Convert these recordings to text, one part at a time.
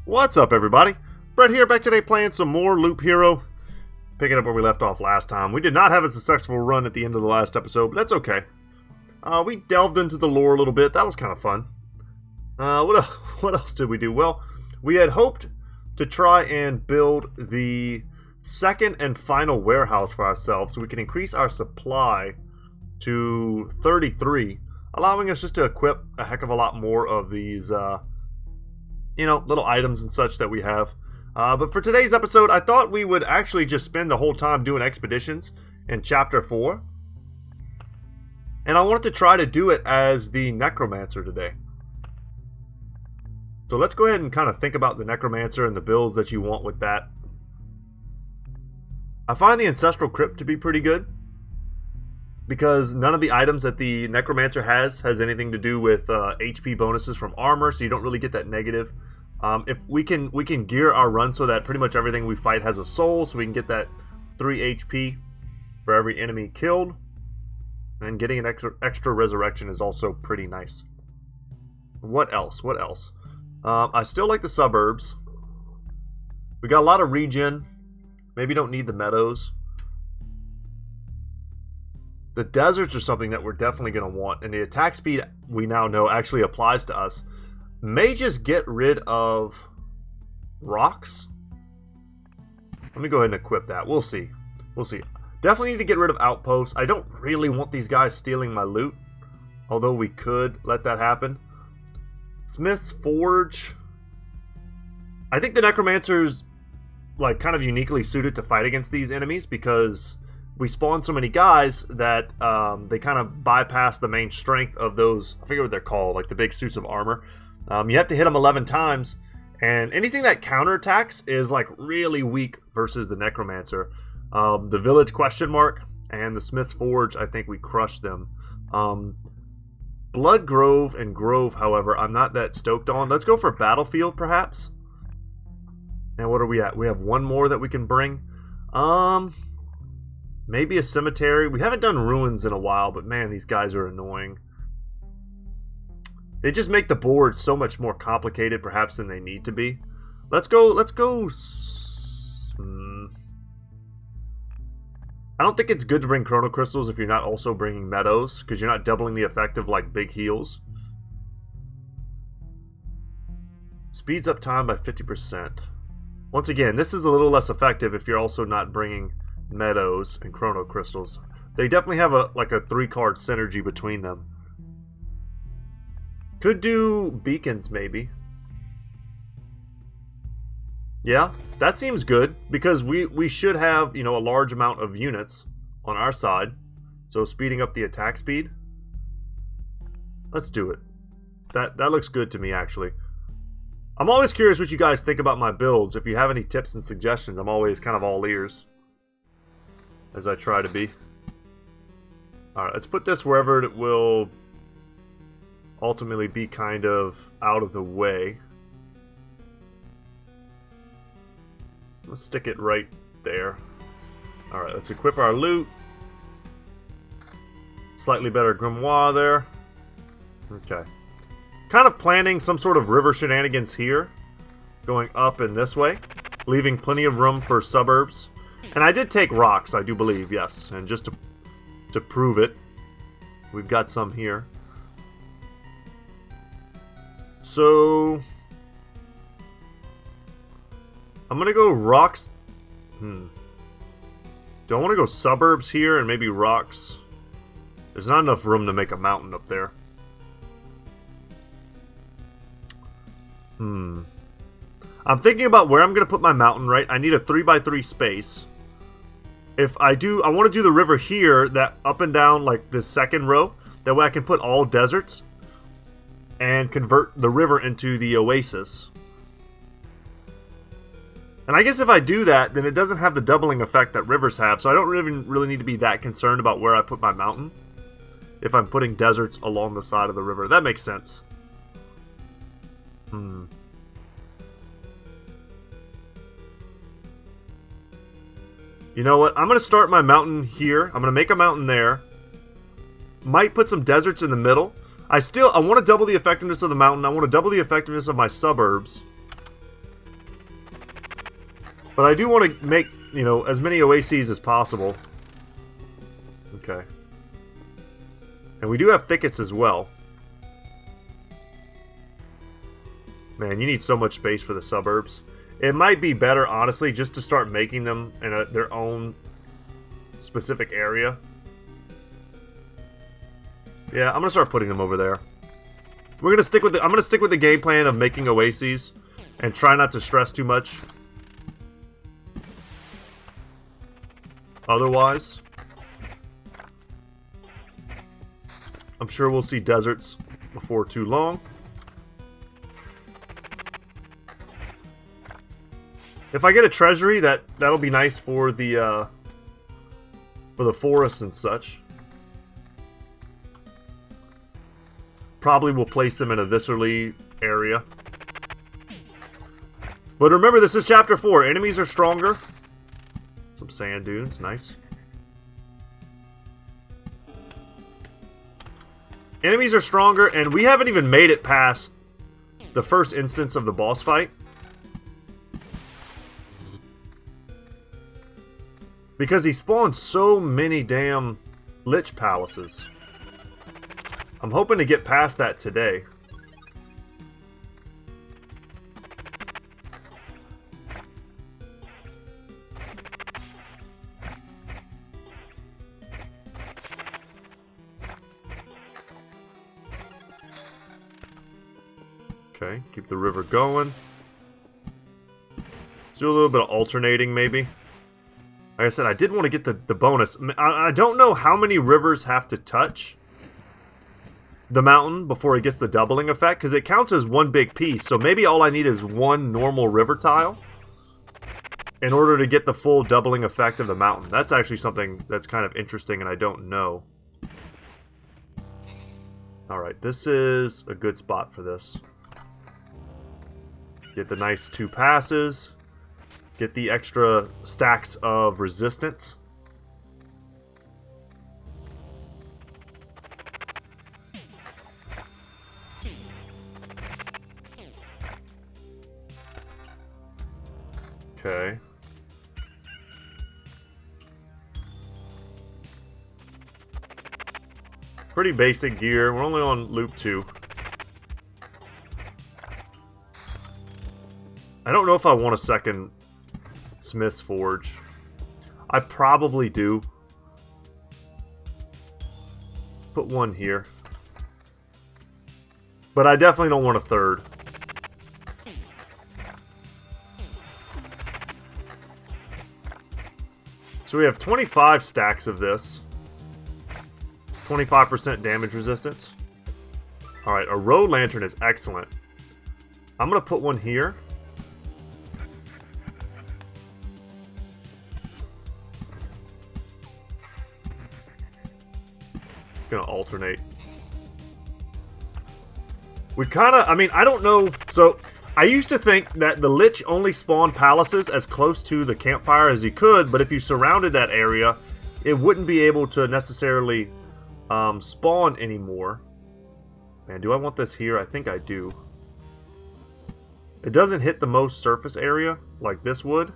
What's up, everybody? Brett here, back today playing some more Loop Hero. Picking up where we left off last time. We did not have a successful run at the end of the last episode, but that's okay. We delved into the lore a little bit. That was kind of fun. What else did we do? Well, we had hoped to try and build the second and final warehouse for ourselves so we can increase our supply to 33, allowing us just to equip a heck of a lot more of these little items and such that we have. But for today's episode, I thought we would actually just spend the whole time doing expeditions in Chapter 4. And I wanted to try to do it as the Necromancer today. So let's go ahead and kind of think about the Necromancer and the builds that you want with that. I find the Ancestral Crypt to be pretty good, because none of the items that the Necromancer has anything to do with HP bonuses from armor, so you don't really get that negative. If we can gear our run so that pretty much everything we fight has a soul, so we can get that 3 HP for every enemy killed. And getting an extra resurrection is also pretty nice. What else? I still like the suburbs. We got a lot of regen. Maybe don't need the meadows. The deserts are something that we're definitely going to want. And the attack speed, we now know, actually applies to us. May just get rid of rocks. Let me go ahead and equip that. We'll see. Definitely need to get rid of outposts. I don't really want these guys stealing my loot, although we could let that happen. Smith's Forge. I think the Necromancer's kind of uniquely suited to fight against these enemies, because we spawn so many guys that they kind of bypass the main strength of those, I forget what they're called, like the big suits of armor. You have to hit them 11 times, and anything that counterattacks is really weak versus the Necromancer. The Village ? And the Smith's Forge, I think we crushed them. Blood Grove and Grove, however, I'm not that stoked on. Let's go for Battlefield, perhaps. And what are we at? We have one more that we can bring. Maybe a cemetery. We haven't done ruins in a while, but man, these guys are annoying. They just make the board so much more complicated, perhaps, than they need to be. Let's go. I don't think it's good to bring Chrono Crystals if you're not also bringing Meadows, because you're not doubling the effect of big heals. Speeds up time by 50%. Once again, this is a little less effective if you're also not bringing Meadows and Chrono Crystals. They definitely have a 3-card synergy between them. Could do beacons, maybe. Yeah, that seems good, because we should have, a large amount of units on our side. So speeding up the attack speed. Let's do it. That looks good to me, actually. I'm always curious what you guys think about my builds. If you have any tips and suggestions, I'm always kind of all ears, as I try to be. Alright, let's put this wherever it will ultimately be kind of out of the way. Let's stick it right there. Alright, let's equip our loot. Slightly better grimoire there. Okay. Kind of planning some sort of river shenanigans here. Going up and this way. Leaving plenty of room for suburbs. And I did take rocks, I do believe, yes. And just to prove it, we've got some here. So I'm gonna go rocks. Do I want to go suburbs here and maybe rocks? There's not enough room to make a mountain up there. I'm thinking about where I'm gonna put my mountain, right? I need a 3x3 space. If I do, I want to do the river here, that up and down this second row. That way I can put all deserts and convert the river into the oasis. And I guess if I do that, then it doesn't have the doubling effect that rivers have, so I don't really need to be that concerned about where I put my mountain if I'm putting deserts along the side of the river. That makes sense. You know what? I'm going to start my mountain here. I'm going to make a mountain there. Might put some deserts in the middle. I want to double the effectiveness of the mountain. I want to double the effectiveness of my suburbs. But I do want to make, you know, as many oases as possible. Okay. And we do have thickets as well. Man, you need so much space for the suburbs. It might be better, honestly, just to start making them in their own specific area. Yeah, I'm gonna start putting them over there. We're gonna stick with I'm gonna stick with the game plan of making oases and try not to stress too much. Otherwise, I'm sure we'll see deserts before too long. If I get a treasury, that'll be nice for the forests and such. Probably will place them in a viscerally area. But remember, this is chapter 4. Enemies are stronger. Some sand dunes, nice. Enemies are stronger, and we haven't even made it past the first instance of the boss fight. Because he spawned so many damn Lich palaces. I'm hoping to get past that today. Okay, keep the river going. Let's do a little bit of alternating, maybe. Like I said, I did want to get the bonus. I don't know how many rivers have to touch the mountain before it gets the doubling effect, because it counts as one big piece, so maybe all I need is one normal river tile in order to get the full doubling effect of the mountain. That's actually something that's kind of interesting, and I don't know. Alright, this is a good spot for this. Get the nice 2 passes. Get the extra stacks of resistance. Okay. Pretty basic gear. We're only on loop 2. I don't know if I want a second Smith's Forge. I probably do. Put one here. But I definitely don't want a third. So we have 25 stacks of this. 25% damage resistance. Alright, a road lantern is excellent. I'm going to put one here. Gonna alternate. We kind of, I mean, I don't know. So, I used to think that the Lich only spawned palaces as close to the campfire as he could, but if you surrounded that area, it wouldn't be able to necessarily spawn anymore. Man, do I want this here? I think I do. It doesn't hit the most surface area like this would.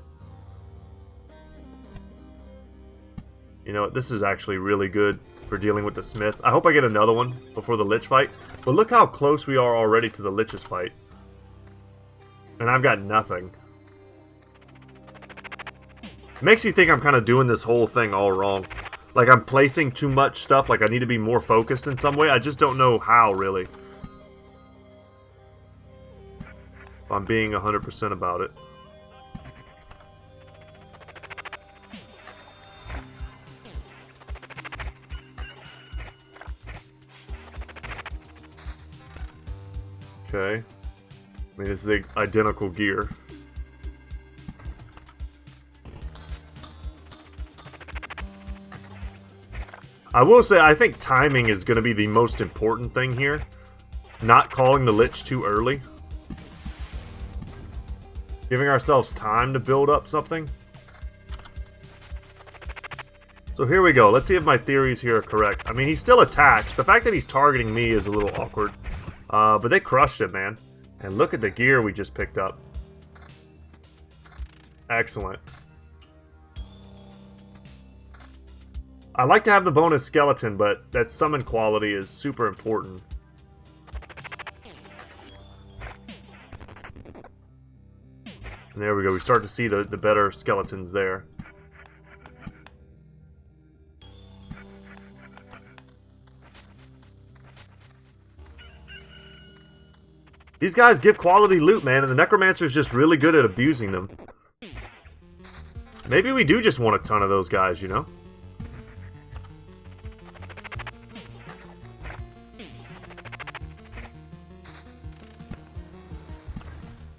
You know, this is actually really good for dealing with the Smiths. I hope I get another one before the Lich fight. But look how close we are already to the Lich's fight. And I've got nothing. Makes me think I'm kind of doing this whole thing all wrong. Like I'm placing too much stuff, like I need to be more focused in some way. I just don't know how, really. If I'm being 100% about it. Okay. I mean, it's the identical gear. I will say, I think timing is going to be the most important thing here. Not calling the Lich too early. Giving ourselves time to build up something. So here we go. Let's see if my theories here are correct. I mean, he still attacks. The fact that he's targeting me is a little awkward. But they crushed him, man. And look at the gear we just picked up. Excellent. I like to have the bonus skeleton, but that summon quality is super important. And there we go. We start to see the better skeletons there. These guys give quality loot, man, and the Necromancer's just really good at abusing them. Maybe we do just want a ton of those guys, you know?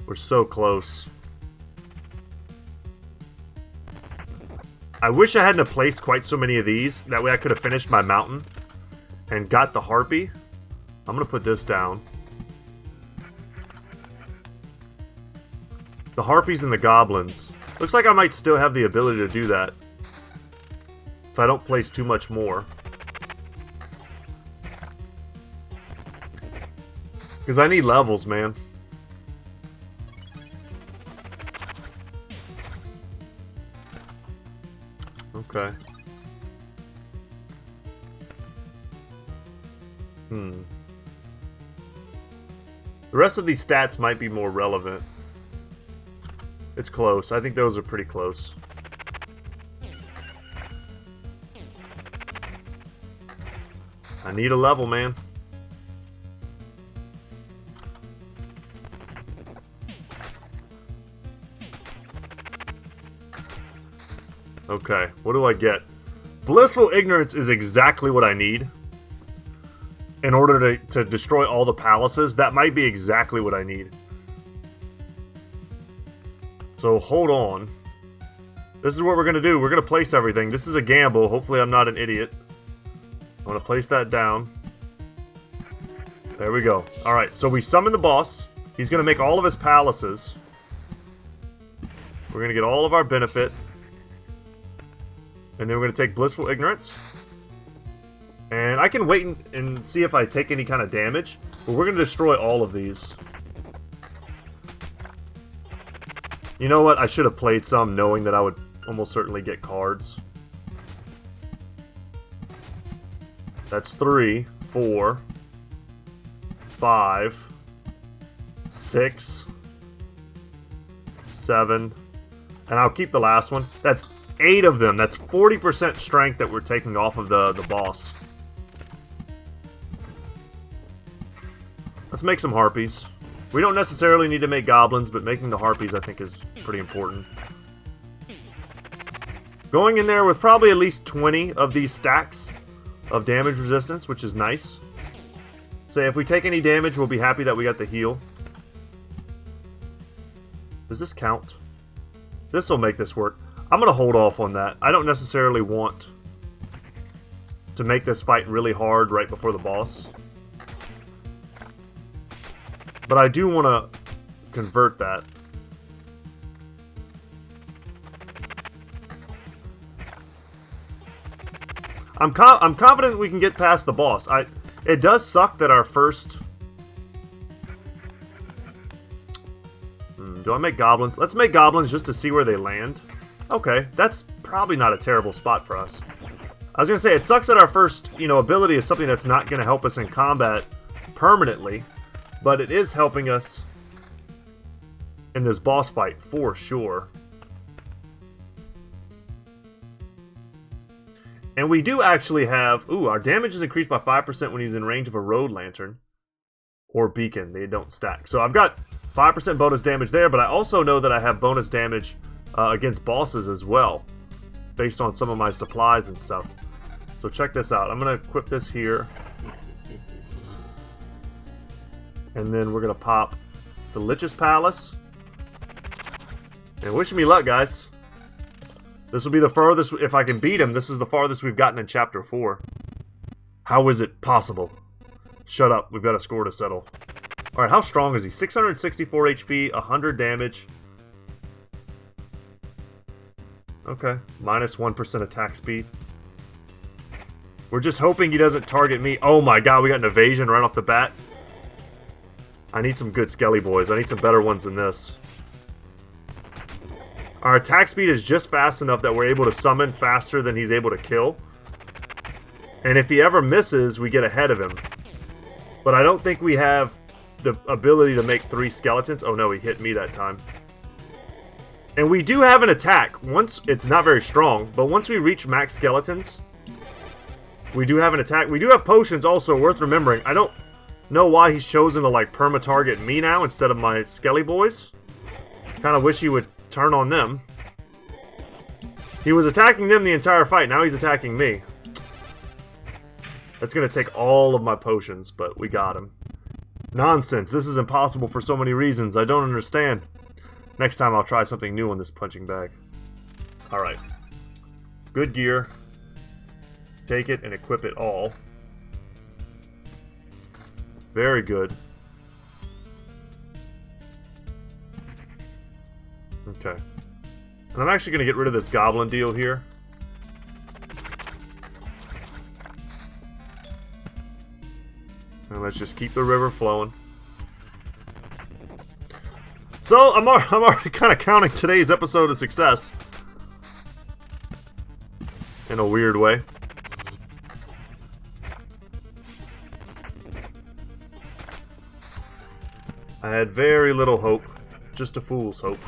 We're so close. I wish I hadn't placed quite so many of these. That way I could have finished my mountain and got the harpy. I'm going to put this down. The harpies and the goblins. Looks like I might still have the ability to do that if I don't place too much more. Because I need levels, man. Okay. The rest of these stats might be more relevant. It's close. I think those are pretty close. I need a level, man. Okay, what do I get? Blissful Ignorance is exactly what I need. In order to destroy all the palaces, that might be exactly what I need. So hold on. This is what we're going to do. We're going to place everything. This is a gamble. Hopefully I'm not an idiot. I'm going to place that down. There we go. Alright, so we summon the boss. He's going to make all of his palaces. We're going to get all of our benefit. And then we're going to take Blissful Ignorance. And I can wait and see if I take any kind of damage. But we're going to destroy all of these. You know what? I should have played some knowing that I would almost certainly get cards. That's 3, 4, 5, 6, 7, and I'll keep the last one. That's 8 of them. That's 40% strength that we're taking off of the boss. Let's make some harpies. We don't necessarily need to make goblins, but making the harpies I think is pretty important. Going in there with probably at least 20 of these stacks of damage resistance, which is nice. Say if we take any damage, we'll be happy that we got the heal. Does this count? This will make this work. I'm going to hold off on that. I don't necessarily want to make this fight really hard right before the boss. But I do want to convert that. I'm confident we can get past the boss. It does suck that our first... do I make goblins? Let's make goblins just to see where they land. Okay, that's probably not a terrible spot for us. I was going to say, it sucks that our first, ability is something that's not going to help us in combat permanently. But it is helping us in this boss fight, for sure. And we do actually have... Ooh, our damage is increased by 5% when he's in range of a road lantern. Or beacon. They don't stack. So I've got 5% bonus damage there, but I also know that I have bonus damage against bosses as well. Based on some of my supplies and stuff. So check this out. I'm going to equip this here. And then we're going to pop the Lich's Palace. And wish me luck, guys. This will be the furthest, if I can beat him, this is the farthest we've gotten in Chapter 4. How is it possible? Shut up, we've got a score to settle. Alright, how strong is he? 664 HP, 100 damage. Okay, minus 1% attack speed. We're just hoping he doesn't target me. Oh my god, we got an evasion right off the bat. I need some good skelly boys. I need some better ones than this. Our attack speed is just fast enough that we're able to summon faster than he's able to kill. And if he ever misses, we get ahead of him. But I don't think we have the ability to make 3 skeletons. Oh no, he hit me that time. And we do have an attack. Once it's not very strong, but once we reach max skeletons, we do have an attack. We do have potions also, worth remembering. I don't know why he's chosen to like perma-target me now instead of my skelly boys. Kind of wish he would turn on them. He was attacking them the entire fight. Now he's attacking me. That's going to take all of my potions, but we got him. Nonsense. This is impossible for so many reasons. I don't understand. Next time I'll try something new on this punching bag. Alright. Good gear. Take it and equip it all. Very good. Okay. And I'm actually going to get rid of this goblin deal here. And let's just keep the river flowing. So, I'm already kind of counting today's episode a success. In a weird way. I had very little hope. Just a fool's hope.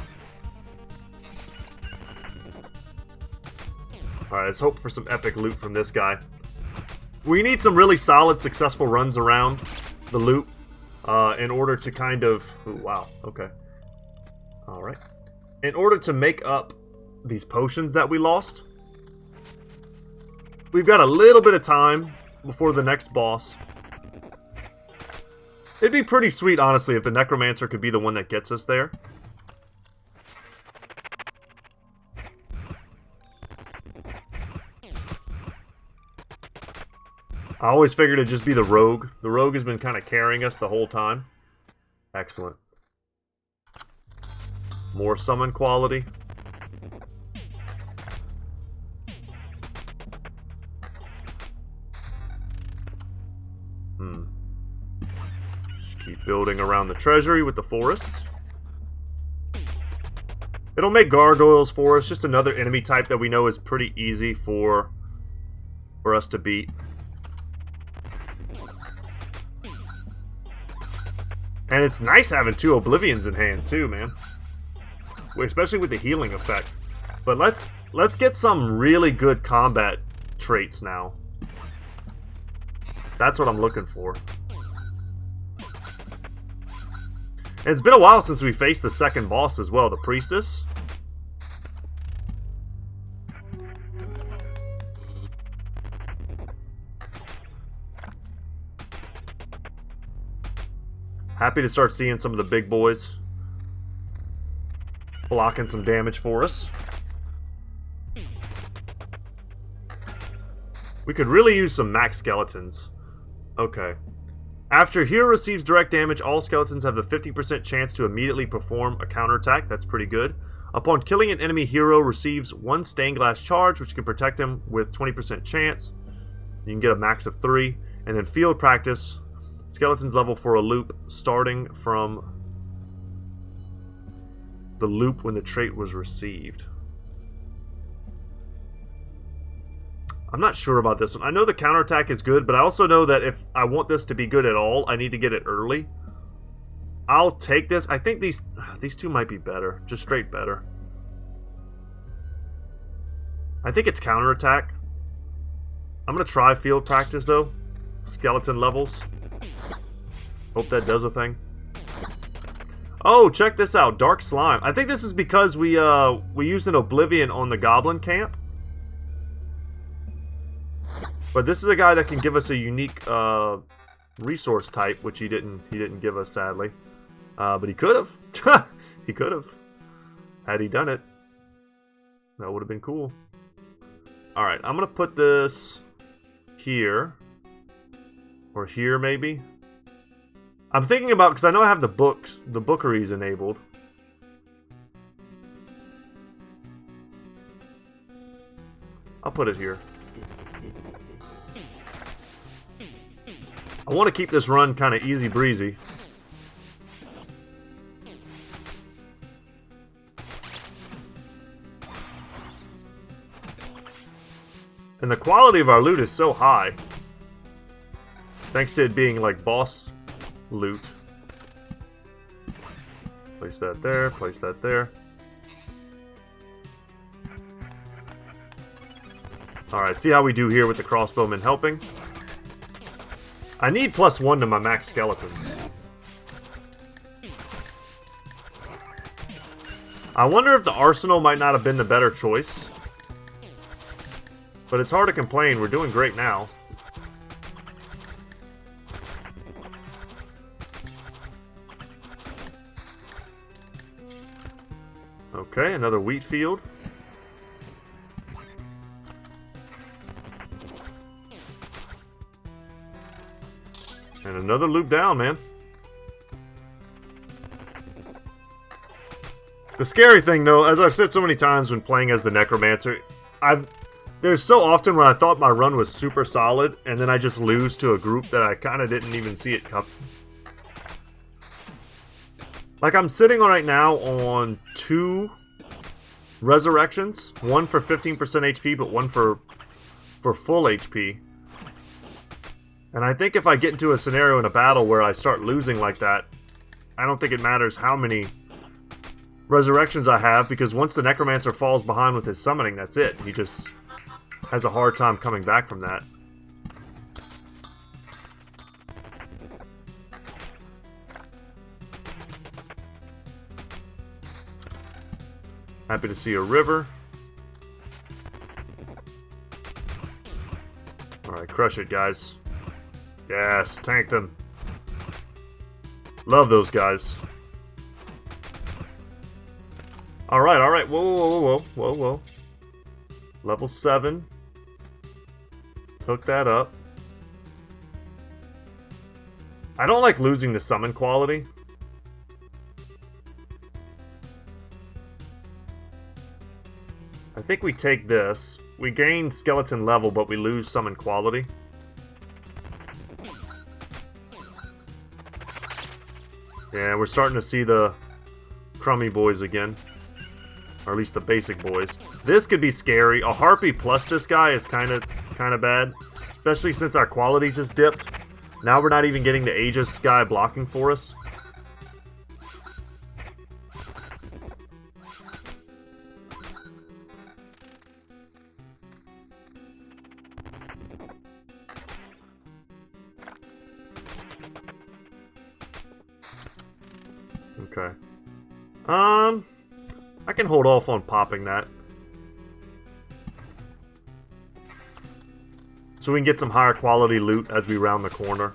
Alright, let's hope for some epic loot from this guy. We need some really solid, successful runs around the loot in order to kind of... Ooh, wow, okay. Alright. In order to make up these potions that we lost, we've got a little bit of time before the next boss. It'd be pretty sweet, honestly, if the Necromancer could be the one that gets us there. I always figured it'd just be the Rogue. The Rogue has been kind of carrying us the whole time. Excellent. More summon quality. Just keep building around the treasury with the forests. It'll make gargoyles for us. Just another enemy type that we know is pretty easy for us to beat. And it's nice having 2 Oblivions in hand too, man. Especially with the healing effect. But let's get some really good combat traits now. That's what I'm looking for. And it's been a while since we faced the second boss as well, the Priestess. Happy to start seeing some of the big boys blocking some damage for us. We could really use some max skeletons. Okay. After hero receives direct damage, all skeletons have a 50% chance to immediately perform a counterattack. That's pretty good. Upon killing an enemy, hero receives 1 stained glass charge, which can protect him with 20% chance. You can get a max of 3. And then field practice. Skeletons level for a loop starting from the loop when the trait was received. I'm not sure about this one. I know the counterattack is good, but I also know that if I want this to be good at all, I need to get it early. I'll take this. I think these 2 might be better. Just straight better. I think it's counterattack. I'm going to try field practice, though. Skeleton levels. Hope that does a thing. Oh, check this out. Dark Slime. I think this is because we used an Oblivion on the Goblin Camp. But this is a guy that can give us a unique resource type, which he didn't give us, sadly. But he could have. He could have. Had he done it. That would have been cool. Alright, I'm going to put this here. Or here, maybe. I'm thinking about, because I know I have the bookeries enabled. I'll put it here. I want to keep this run kind of easy breezy. And the quality of our loot is so high. Thanks to it being like boss loot. Place that there, place that there. Alright, see how we do here with the crossbowmen helping. I need +1 to my max skeletons. I wonder if the arsenal might not have been the better choice. But it's hard to complain, we're doing great now. Okay, another wheat field. And another loop down, man. The scary thing, though, as I've said so many times when playing as the Necromancer, there's so often when I thought my run was super solid, and then I just lose to a group that I kind of didn't even see it coming. Like, I'm sitting right now on 2 resurrections. One for 15% HP, but one for full HP. And I think if I get into a scenario in a battle where I start losing like that, I don't think it matters how many resurrections I have, because once the Necromancer falls behind with his summoning, that's it. He just has a hard time coming back from that. Happy to see a river. Alright, crush it, guys. Yes, tank them. Love those guys. Alright, alright. Whoa, whoa, whoa, whoa, whoa. Level 7. Took that up. I don't like losing the summon quality. I think we take this. We gain skeleton level, but we lose summon quality. Yeah, we're starting to see the crummy boys again. Or at least the basic boys. This could be scary. A harpy plus this guy is kind of bad. Especially since our quality just dipped. Now we're not even getting the Aegis guy blocking for us. Okay. I can hold off on popping that. So we can get some higher quality loot as we round the corner.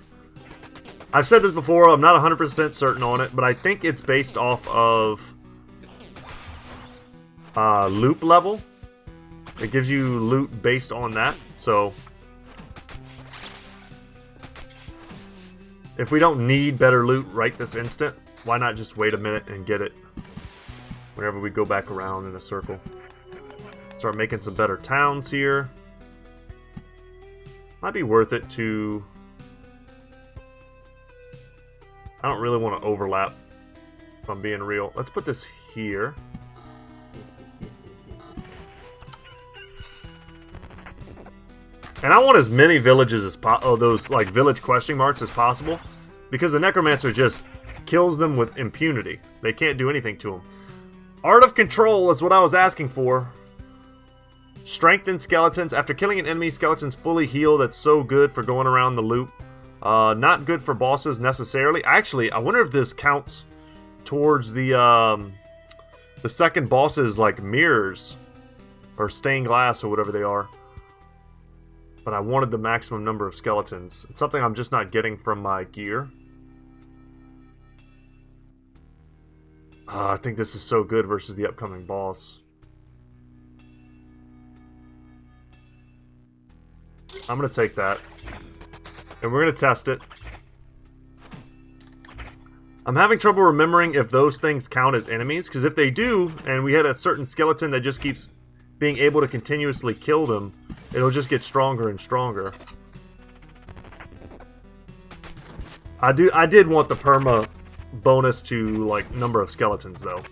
I've said this before, I'm not 100% certain on it, but I think it's based off of loop level. It gives you loot based on that, so if we don't need better loot right this instant, why not just wait a minute and get it whenever we go back around in a circle. Start making some better towns here. Might be worth it to... I don't really want to overlap, if I'm being real. Let's put this here. And I want as many villages as those like village question marks as possible, because the Necromancer just kills them with impunity. They can't do anything to him. Art of Control is what I was asking for. Strengthen skeletons. After killing an enemy, skeletons fully heal. That's so good for going around the loop. Not good for bosses necessarily. Actually, I wonder if this counts towards the second boss's like mirrors or stained glass or whatever they are. But I wanted the maximum number of skeletons. It's something I'm just not getting from my gear. I think this is so good versus the upcoming boss. I'm going to take that. And we're going to test it. I'm having trouble remembering if those things count as enemies. Because if they do, and we had a certain skeleton that just keeps being able to continuously kill them, it'll just get stronger and stronger. I did want the perma bonus to like number of skeletons though.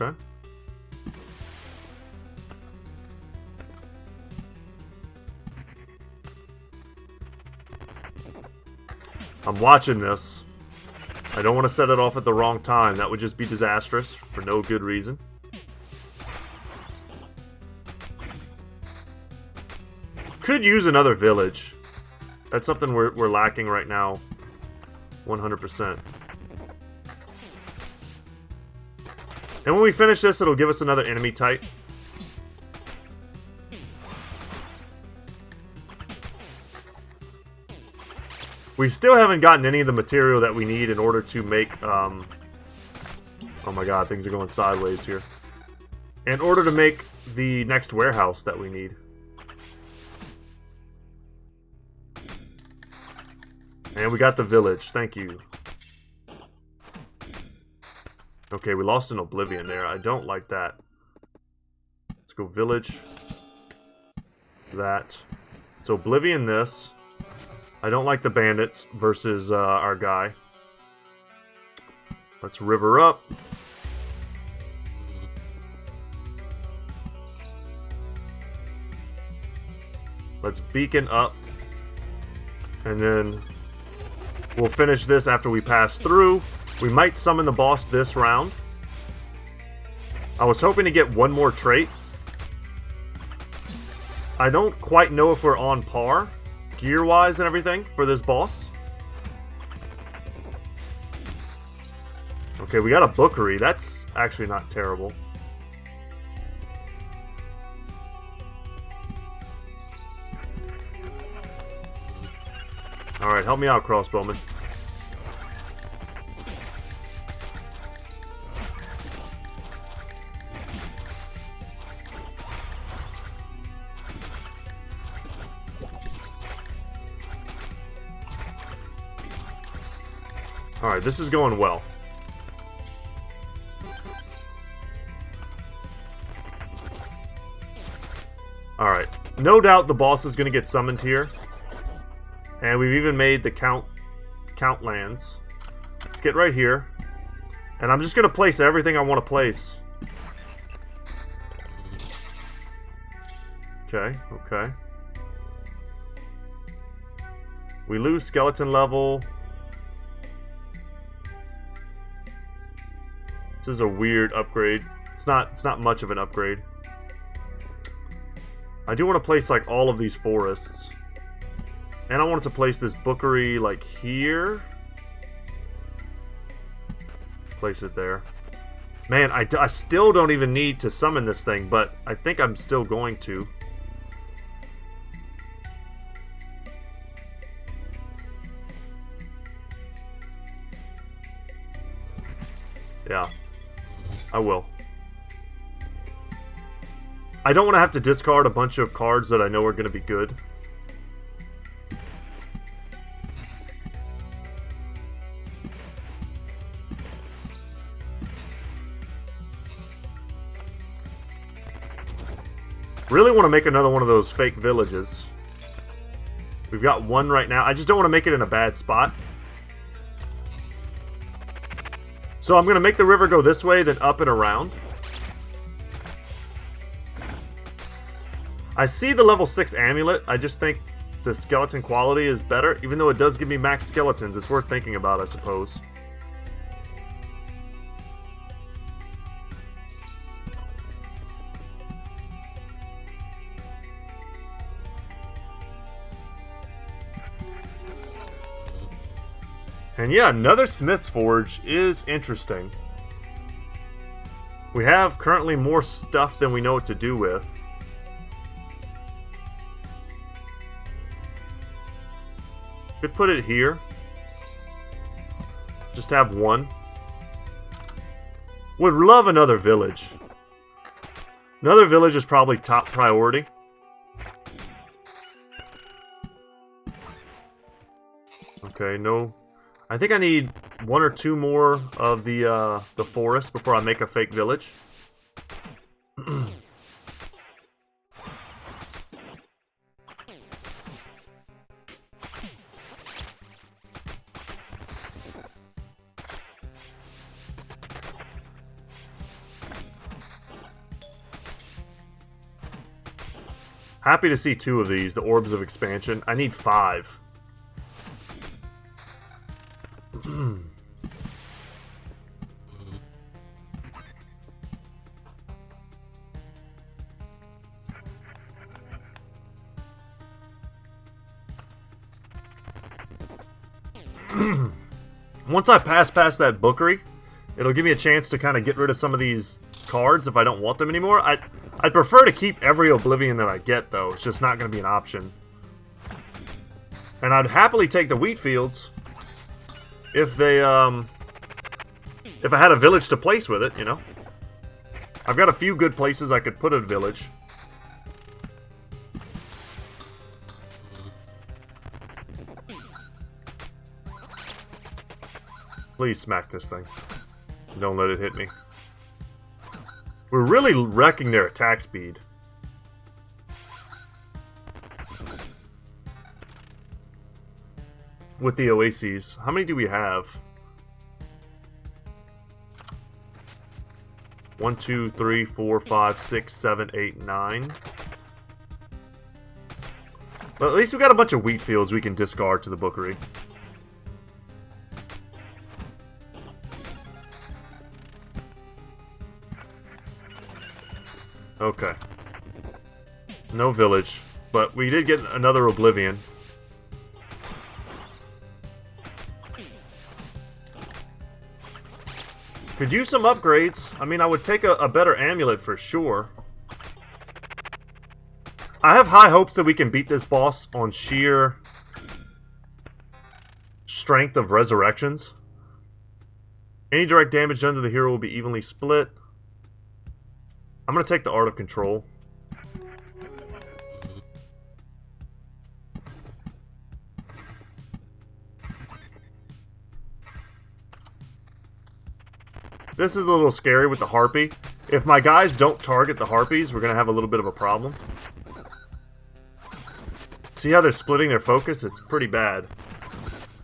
Okay. I'm watching this. I don't want to set it off at the wrong time. That would just be disastrous for no good reason. Could use another village. That's something we're lacking right now. 100%. And when we finish this, it'll give us another enemy type. We still haven't gotten any of the material that we need in order to make, oh my god, things are going sideways here. In order to make the next warehouse that we need. And we got the village, thank you. Okay, we lost an Oblivion there, I don't like that. Let's go village. That. So Oblivion this. I don't like the bandits versus our guy. Let's river up. Let's beacon up. And then we'll finish this after we pass through. We might summon the boss this round. I was hoping to get one more trait. I don't quite know if we're on par gear-wise and everything for this boss. Okay, we got a bookery. That's actually not terrible. Alright, help me out, crossbowman. Alright, this is going well. Alright, no doubt the boss is going to get summoned here. And we've even made the count lands. Let's get right here. And I'm just going to place everything I want to place. Okay, okay. We lose skeleton level. This is a weird upgrade. It's not much of an upgrade. I do want to place like all of these forests. And I wanted to place this bookery like here. Place it there. Man, I still don't even need to summon this thing, but I think I'm still going to. Yeah. I will. I don't want to have to discard a bunch of cards that I know are going to be good. Really want to make another one of those fake villages. We've got one right now. I just don't want to make it in a bad spot. So I'm going to make the river go this way, then up and around. I see the level 6 amulet. I just think the skeleton quality is better. Even though it does give me max skeletons, it's worth thinking about, I suppose. And yeah, another Smith's Forge is interesting. We have currently more stuff than we know what to do with. Could put it here. Just have one. Would love another village. Another village is probably top priority. Okay, no. I think I need one or two more of the forest before I make a fake village. Happy to see 2 of these, the Orbs of Expansion. I need 5. Once I pass past that bookery, it'll give me a chance to kind of get rid of some of these cards if I don't want them anymore. I'd prefer to keep every Oblivion that I get, though. It's just not going to be an option. And I'd happily take the wheat fields if they, if I had a village to place with it, you know. I've got a few good places I could put a village. Please smack this thing. Don't let it hit me. We're really wrecking their attack speed. With the oases. How many do we have? 1, 2, 3, 4, 5, 6, 7, 8, 9. Well, at least we got a bunch of wheat fields we can discard to the bookery. Okay. No village, but we did get another Oblivion. Could use some upgrades. I mean, I would take a better amulet for sure. I have high hopes that we can beat this boss on sheer strength of resurrections. Any direct damage done to the hero will be evenly split. I'm going to take the Art of Control. This is a little scary with the Harpy. If my guys don't target the Harpies, we're going to have a little bit of a problem. See how they're splitting their focus? It's pretty bad.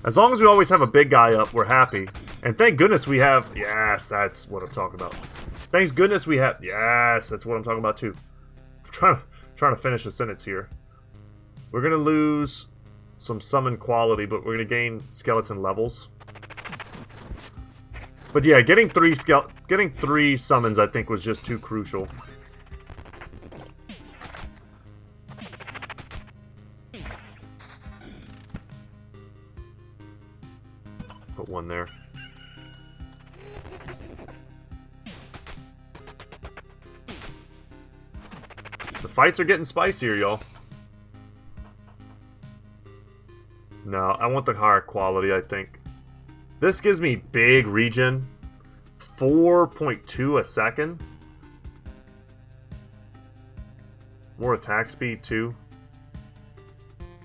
As long as we always have a big guy up, we're happy. And thank goodness we have... Yes, that's what I'm talking about. Thank goodness we have... Yes, that's what I'm talking about too. I'm trying to finish a sentence here. We're going to lose some summon quality, but we're going to gain skeleton levels. But yeah, getting three summons I think was just too crucial. Put one there. The fights are getting spicier, y'all. No, I want the higher quality, I think. This gives me big regen. 4.2 a second. More attack speed, too.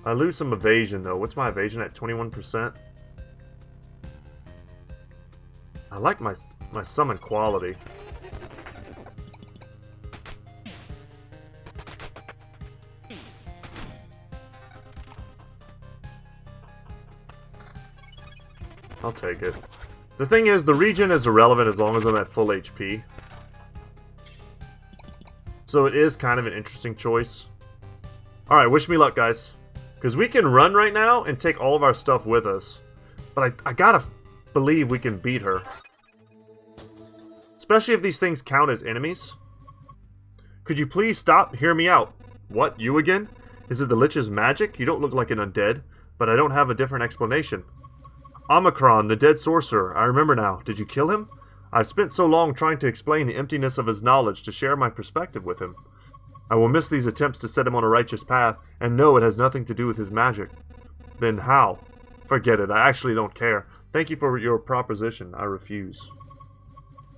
I lose some evasion, though. What's my evasion at? 21%? I like my summon quality. I'll take it. The thing is, the regen is irrelevant as long as I'm at full HP. So it is kind of an interesting choice. Alright, wish me luck, guys. Because we can run right now and take all of our stuff with us. But I gotta believe we can beat her. Especially if these things count as enemies. Could you please stop? Hear me out. What? You again? Is it the Lich's magic? You don't look like an undead, but I don't have a different explanation. Omicron, the dead sorcerer. I remember now. Did you kill him? I've spent so long trying to explain the emptiness of his knowledge to share my perspective with him. I will miss these attempts to set him on a righteous path, and know it has nothing to do with his magic. Then how? Forget it. I actually don't care. Thank you for your proposition. I refuse.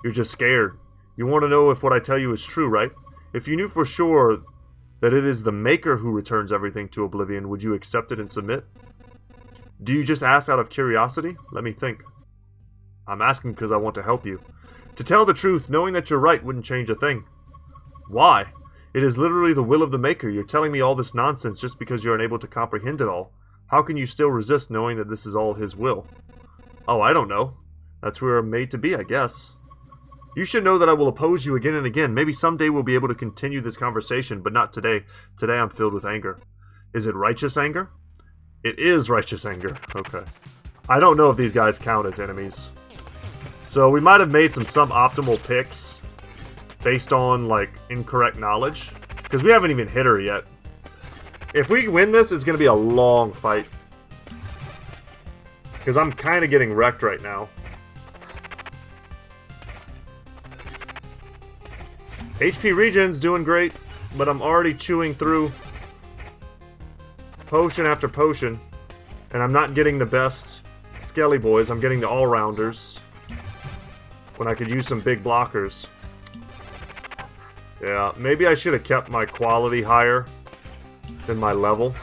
You're just scared. You want to know if what I tell you is true, right? If you knew for sure that it is the Maker who returns everything to oblivion, would you accept it and submit? Do you just ask out of curiosity? Let me think. I'm asking because I want to help you. To tell the truth, knowing that you're right wouldn't change a thing. Why? It is literally the will of the Maker. You're telling me all this nonsense just because you're unable to comprehend it all. How can you still resist knowing that this is all his will? Oh, I don't know. That's who we're made to be, I guess. You should know that I will oppose you again and again. Maybe someday we'll be able to continue this conversation, but not today. Today I'm filled with anger. Is it righteous anger? It is righteous anger. Okay. I don't know if these guys count as enemies. So we might have made some suboptimal picks based on, like, incorrect knowledge. Because we haven't even hit her yet. If we win this, it's going to be a long fight. Because I'm kind of getting wrecked right now. HP regen's doing great, but I'm already chewing through potion after potion. And I'm not getting the best Skelly boys. I'm getting the all-rounders. When I could use some big blockers. Yeah, maybe I should have kept my quality higher than my level.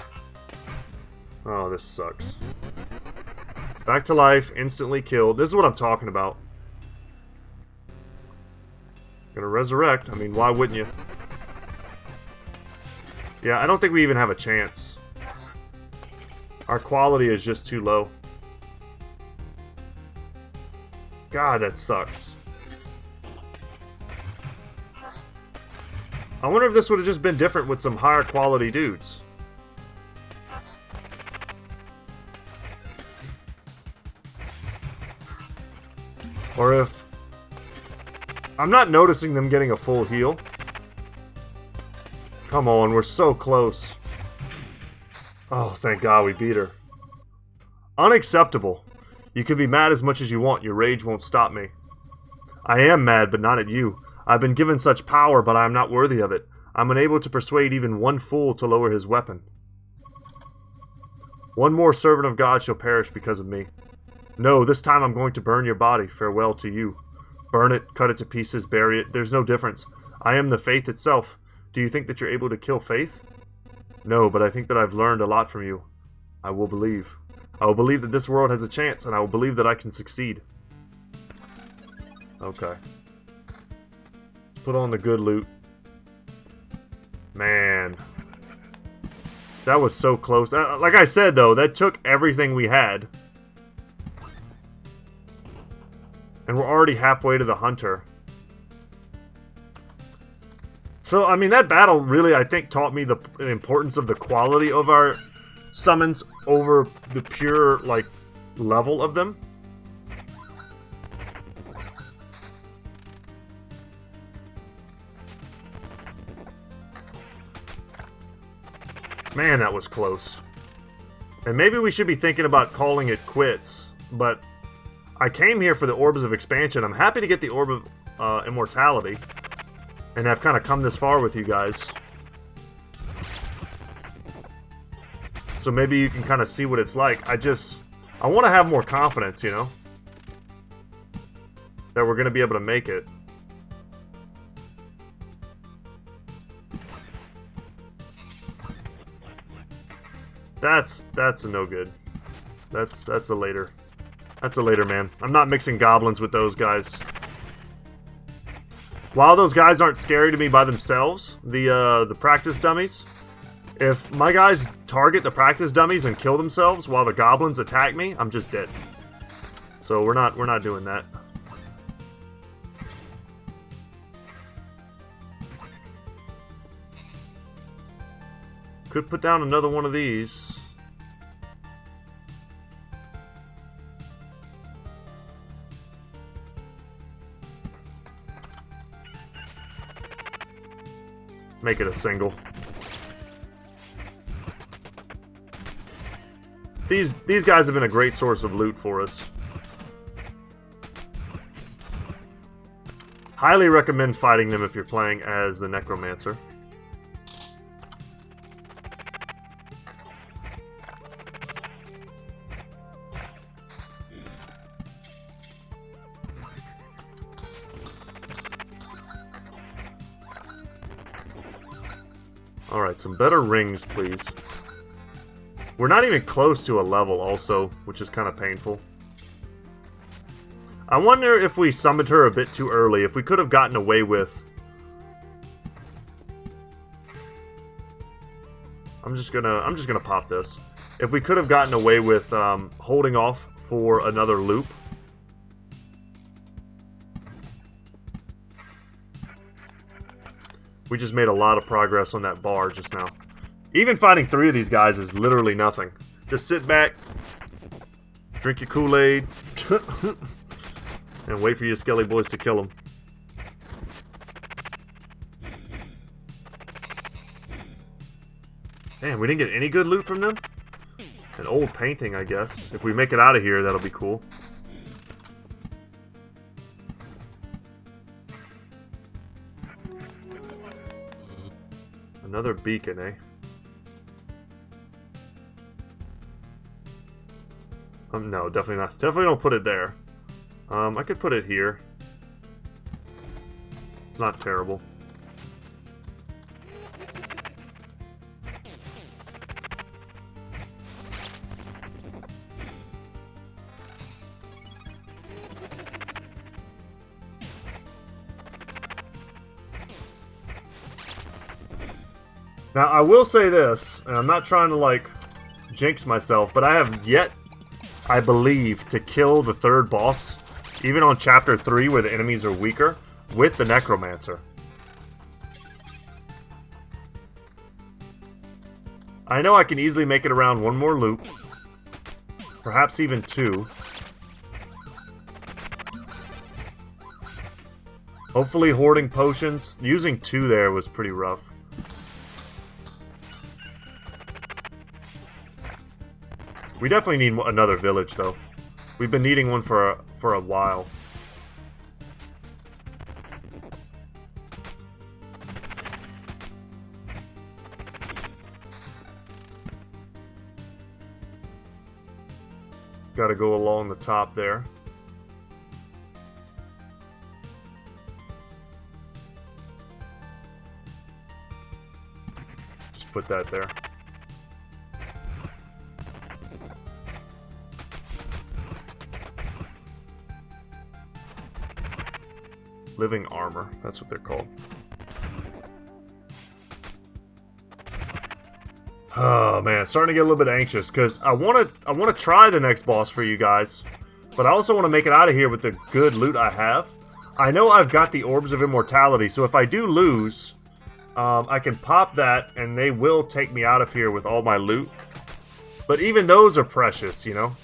Oh, this sucks. Back to life, instantly killed. This is what I'm talking about. Gonna resurrect. I mean, why wouldn't you? Yeah, I don't think we even have a chance. Our quality is just too low. God, that sucks. I wonder if this would have just been different with some higher quality dudes. Or if... I'm not noticing them getting a full heal. Come on, we're so close. Oh, thank God we beat her. Unacceptable. You can be mad as much as you want. Your rage won't stop me. I am mad, but not at you. I've been given such power, but I am not worthy of it. I'm unable to persuade even one fool to lower his weapon. One more servant of God shall perish because of me. No, this time I'm going to burn your body. Farewell to you. Burn it, cut it to pieces, bury it. There's no difference. I am the faith itself. Do you think that you're able to kill faith? No, but I think that I've learned a lot from you. I will believe. I will believe that this world has a chance, and I will believe that I can succeed. Okay. Let's put on the good loot. Man. That was so close. Like I said, though, that took everything we had. And we're already halfway to the hunter. So, I mean, that battle really, I think, taught me the importance of the quality of our summons over the pure, like, level of them. Man, that was close. And maybe we should be thinking about calling it quits, but I came here for the Orbs of Expansion. I'm happy to get the Orb of Immortality. And I've kind of come this far with you guys. So maybe you can kind of see what it's like. I want to have more confidence, you know? That we're going to be able to make it. That's a no good. That's a later. That's a later, man. I'm not mixing goblins with those guys. While those guys aren't scary to me by themselves, the practice dummies, if my guys target the practice dummies and kill themselves while the goblins attack me, I'm just dead. So we're not doing that. Could put down another one of these. Make it a single. These guys have been a great source of loot for us. Highly recommend fighting them if you're playing as the Necromancer. Alright, some better rings, please. We're not even close to a level, also, which is kind of painful. I wonder if we summoned her a bit too early, if we could have gotten away with... I'm just gonna pop this. If we could have gotten away with holding off for another loop. We just made a lot of progress on that bar just now. Even fighting 3 of these guys is literally nothing. Just sit back, drink your Kool-Aid, and wait for your skelly boys to kill them. Man, we didn't get any good loot from them? An old painting, I guess. If we make it out of here, that'll be cool. Another beacon, eh? No, definitely not. Definitely don't put it there. I could put it here. It's not terrible. Now, I will say this, and I'm not trying to, like, jinx myself, but I have yet, I believe, to kill the 3rd boss, even on Chapter 3, where the enemies are weaker, with the Necromancer. I know I can easily make it around 1 more loop, perhaps even 2. Hopefully hoarding potions. Using 2 there was pretty rough. We definitely need another village, though. We've been needing one for a while. Gotta go along the top there. Just put that there. Living armor, that's what they're called. Oh man, starting to get a little bit anxious because I want to try the next boss for you guys, but I also want to make it out of here with the good loot I have. I know I've got the Orbs of Immortality, so if I do lose, I can pop that and they will take me out of here with all my loot. But even those are precious, you know?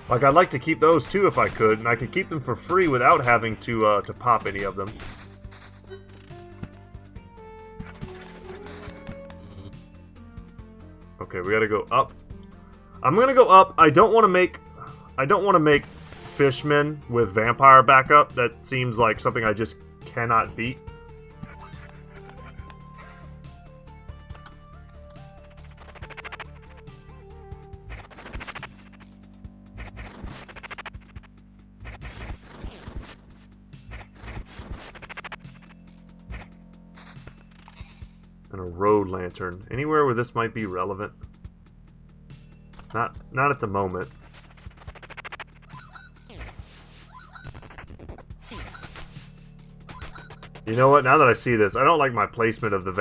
Like, I'd like to keep those too if I could, and I could keep them for free without having to pop any of them. Okay, we gotta go up. I'm gonna go up. I don't want to make fishmen with vampire backup. That seems like something I just cannot beat. And a road lantern. Anywhere where this might be relevant? Not at the moment. You know what? Now that I see this, I don't like my placement of the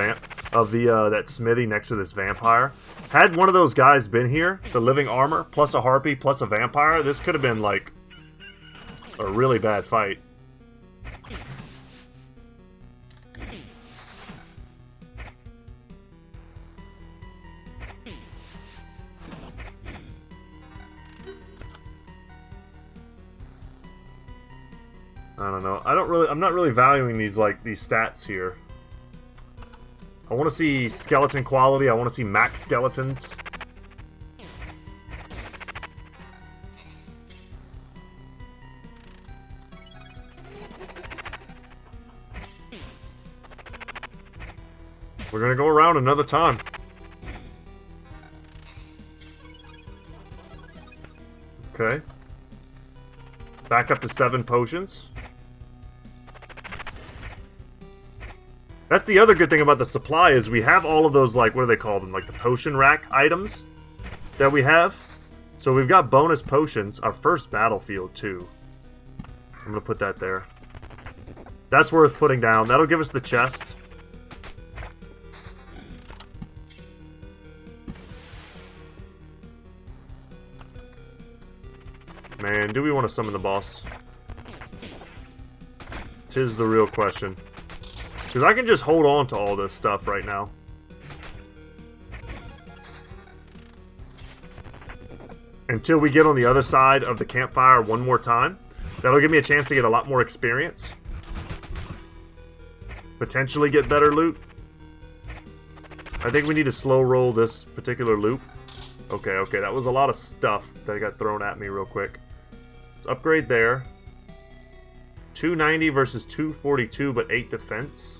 that smithy next to this vampire. Had one of those guys been here, the living armor plus a harpy plus a vampire, this could have been like a really bad fight. I don't know. I'm not really valuing these stats here. I want to see skeleton quality. I want to see max skeletons. We're gonna go around another time. Okay. Back up to 7 potions. That's the other good thing about the supply is we have all of those, like, what do they call them? Like the potion rack items that we have. So we've got bonus potions. Our first battlefield, too. I'm going to put that there. That's worth putting down. That'll give us the chest. Man, do we want to summon the boss? 'Tis the real question. Because I can just hold on to all this stuff right now. Until we get on the other side of the campfire one more time. That'll give me a chance to get a lot more experience. Potentially get better loot. I think we need to slow roll this particular loop. Okay, okay, that was a lot of stuff that got thrown at me real quick. Let's upgrade there. 290 versus 242, but 8 defense.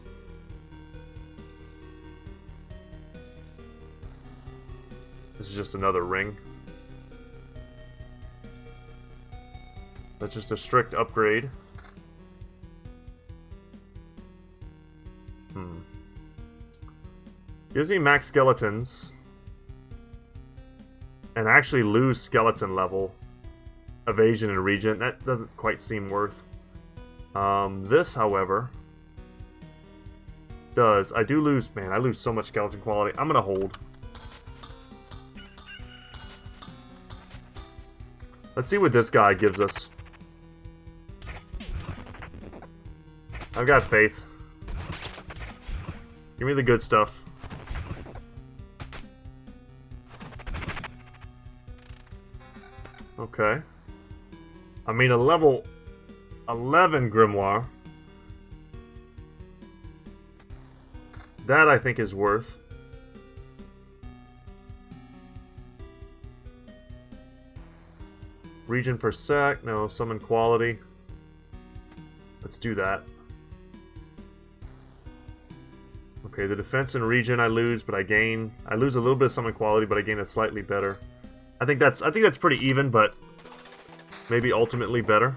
This is just another ring. That's just a strict upgrade. Gives me max skeletons. And actually lose skeleton level. Evasion and regen. That doesn't quite seem worth. This, however, does. I do lose... Man, I lose so much skeleton quality. I'm gonna hold. Let's see what this guy gives us. I've got faith. Give me the good stuff. Okay. I mean, a level 11 grimoire. That I think is worth. Regen per sec. No, summon quality. Let's do that. Okay, the defense and regen I lose, but I gain. I lose a little bit of summon quality, but I gain a slightly better. I think that's pretty even, but maybe ultimately better.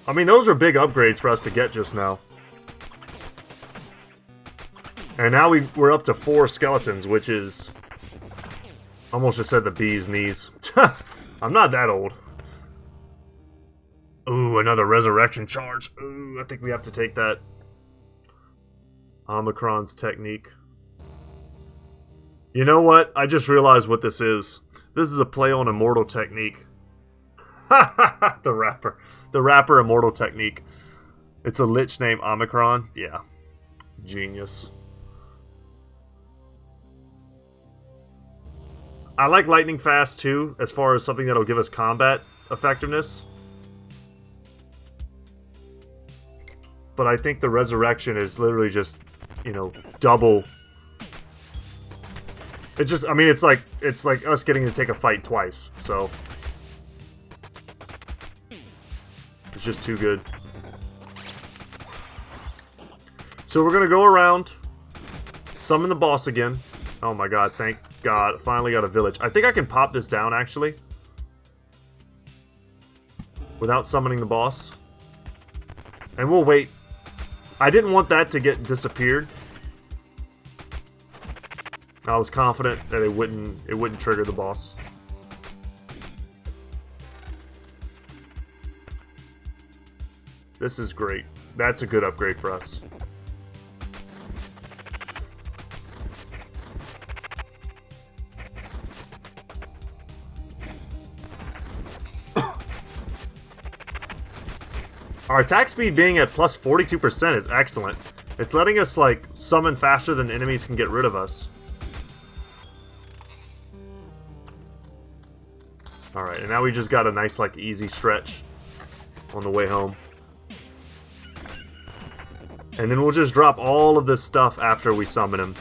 I mean, those are big upgrades for us to get just now. And now we're up to 4 skeletons, which is... Almost just said the bee's knees. I'm not that old. Ooh, another resurrection charge. Ooh, I think we have to take that. Omicron's technique. You know what? I just realized what this is. This is a play on immortal technique. The rapper. The rapper immortal technique. It's a lich named Omicron. Yeah. Genius. I like lightning fast too, as far as something that'll give us combat effectiveness. But I think the resurrection is literally just, you know, double. It just, I mean, it's like us getting to take a fight twice, so it's just too good. So we're gonna go around, summon the boss again. Oh my god, thank god, finally got a village. I think I can pop this down actually, without summoning the boss. And we'll wait. I didn't want that to get disappeared. I was confident that it wouldn't trigger the boss. This is great. That's a good upgrade for us. Our attack speed being at plus 42% is excellent. It's letting us, like, summon faster than enemies can get rid of us. Alright, and now we just got a nice, like, easy stretch on the way home. And then we'll just drop all of this stuff after we summon him.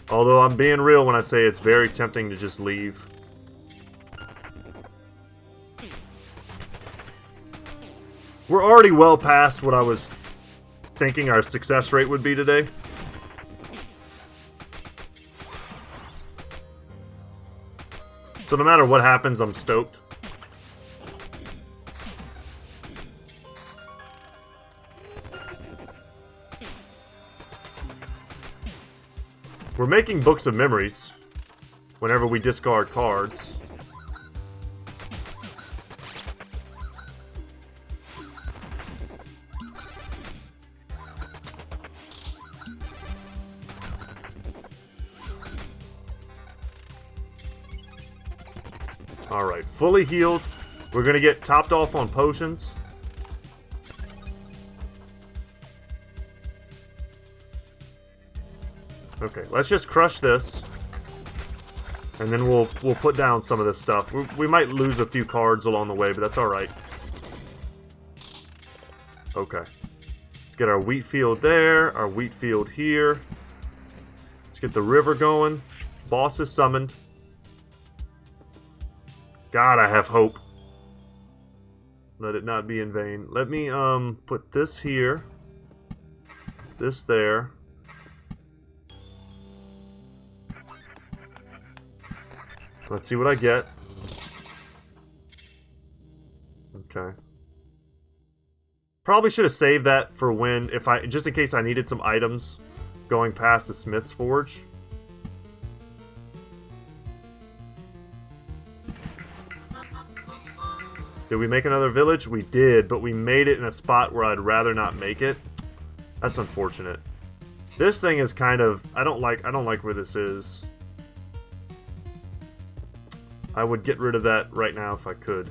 Although I'm being real when I say it's very tempting to just leave. We're already well past what I was thinking our success rate would be today. So no matter what happens, I'm stoked. We're making books of memories whenever we discard cards. Alright, fully healed. We're going to get topped off on potions. Okay, let's just crush this. And then we'll put down some of this stuff. We might lose a few cards along the way, but that's alright. Okay. Let's get our wheat field there, our wheat field here. Let's get the river going. Boss is summoned. God, I have hope. Let it not be in vain. Let me put this here. This there. Let's see what I get. Okay. Probably should have saved that for when, just in case I needed some items going past the Smith's Forge. Did we make another village? We did, but we made it in a spot where I'd rather not make it. That's unfortunate. This thing is kind of, I don't like where this is. I would get rid of that right now if I could.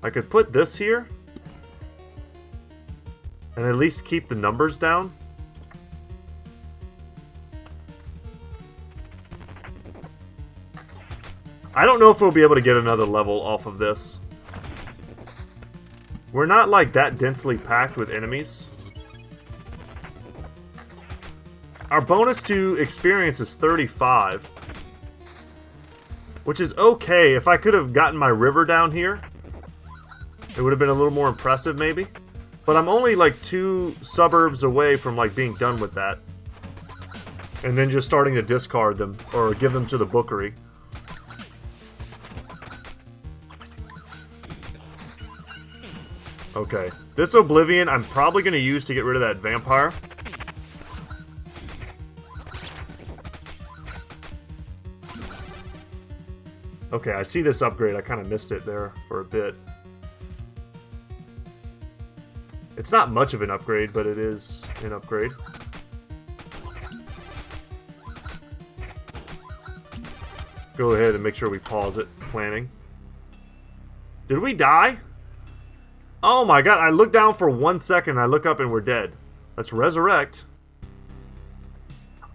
I could put this here and at least keep the numbers down. I don't know if we'll be able to get another level off of this. We're not like that densely packed with enemies. Our bonus to experience is 35. Which is okay. If I could have gotten my river down here, it would have been a little more impressive maybe. But I'm only like 2 suburbs away from like being done with that. And then just starting to discard them or give them to the bookery. Okay. This Oblivion I'm probably going to use to get rid of that vampire. Okay, I see this upgrade. I kind of missed it there for a bit. It's not much of an upgrade, but it is an upgrade. Go ahead and make sure we pause it. Planning. Did we die? Oh my god, I look down for 1 second, I look up and we're dead. Let's resurrect.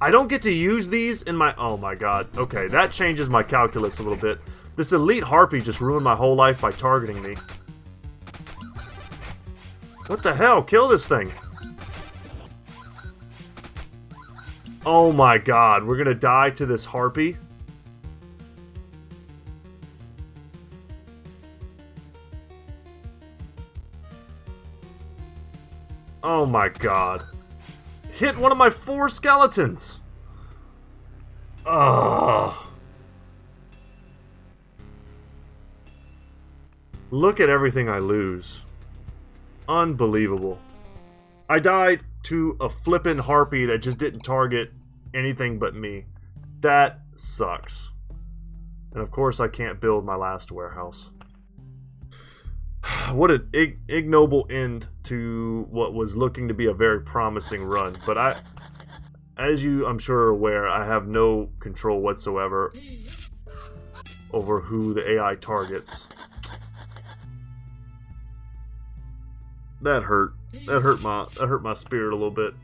I don't get to use these in my... Oh my god. Okay, that changes my calculus a little bit. This elite harpy just ruined my whole life by targeting me. What the hell? Kill this thing. Oh my god, we're gonna die to this harpy? Oh my god. Hit one of my 4 skeletons! Ugh. Look at everything I lose. Unbelievable. I died to a flippin' harpy that just didn't target anything but me. That sucks. And of course I can't build my last warehouse. What an ignoble end to what was looking to be a very promising run. But as you I'm sure are aware, I have no control whatsoever over who the AI targets. That hurt. That hurt my spirit a little bit.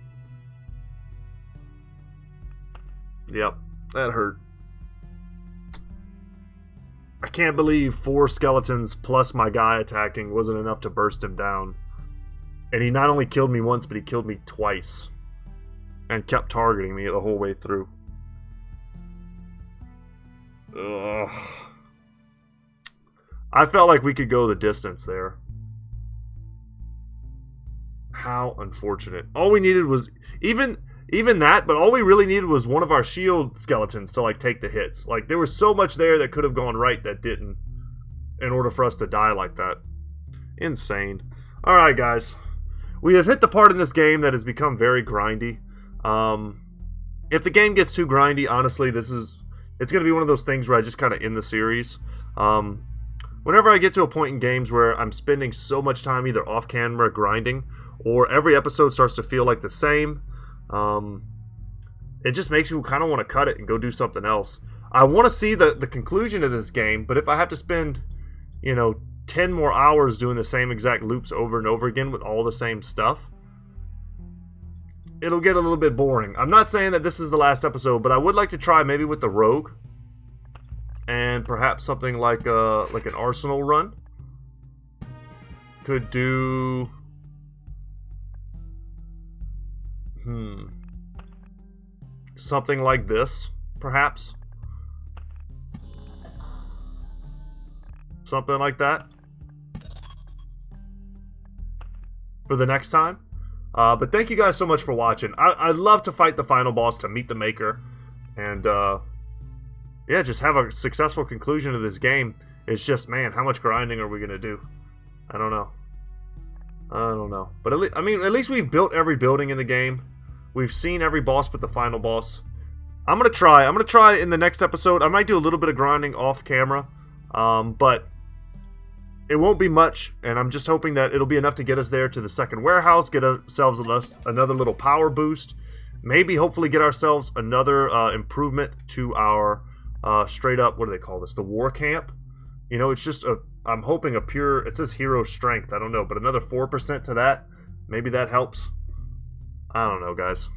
Yep, that hurt. I can't believe 4 skeletons plus my guy attacking wasn't enough to burst him down. And he not only killed me once, but he killed me twice. And kept targeting me the whole way through. Ugh. I felt like we could go the distance there. How unfortunate. All we needed was... Even that, but all we really needed was one of our shield skeletons to, like, take the hits. Like, there was so much there that could have gone right that didn't. In order for us to die like that. Insane. Alright, guys. We have hit the part in this game that has become very grindy. If the game gets too grindy, honestly, it's going to be one of those things where I just kind of end the series. Whenever I get to a point in games where I'm spending so much time either off-camera grinding, or every episode starts to feel like the same... it just makes me kind of want to cut it and go do something else. I want to see the conclusion of this game, but if I have to spend, you know, 10 more hours doing the same exact loops over and over again with all the same stuff, it'll get a little bit boring. I'm not saying that this is the last episode, but I would like to try maybe with the rogue and perhaps something like an arsenal run. Could do something like this, perhaps. Something like that for the next time. But thank you guys so much for watching. I'd love to fight the final boss, to meet the Maker, and yeah, just have a successful conclusion of this game. It's just, man, how much grinding are we gonna do? I don't know. But at least we've built every building in the game. We've seen every boss but the final boss. I'm gonna try in the next episode. I might do a little bit of grinding off camera, but it won't be much, and I'm just hoping that it'll be enough to get us there to the second warehouse, get ourselves another little power boost, maybe hopefully get ourselves another improvement to our straight up, what do they call this, the war camp. You know, it's just I'm hoping a pure, it says hero strength, I don't know, but another 4% to that, maybe that helps. I don't know, guys.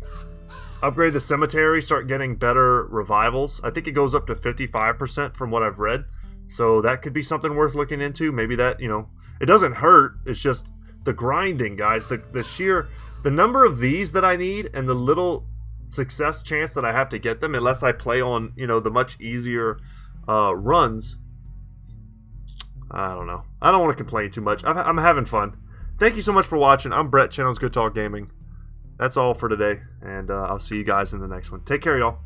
Upgrade the cemetery, start getting better revivals. I think it goes up to 55% from what I've read. So that could be something worth looking into. Maybe that, you know, it doesn't hurt. It's just the grinding, guys. The number of these that I need and the little success chance that I have to get them, unless I play on, you know, the much easier runs. I don't know. I don't want to complain too much. I'm having fun. Thank you so much for watching. I'm Brett, channel's Goodtalk Gaming. That's all for today, and I'll see you guys in the next one. Take care, y'all.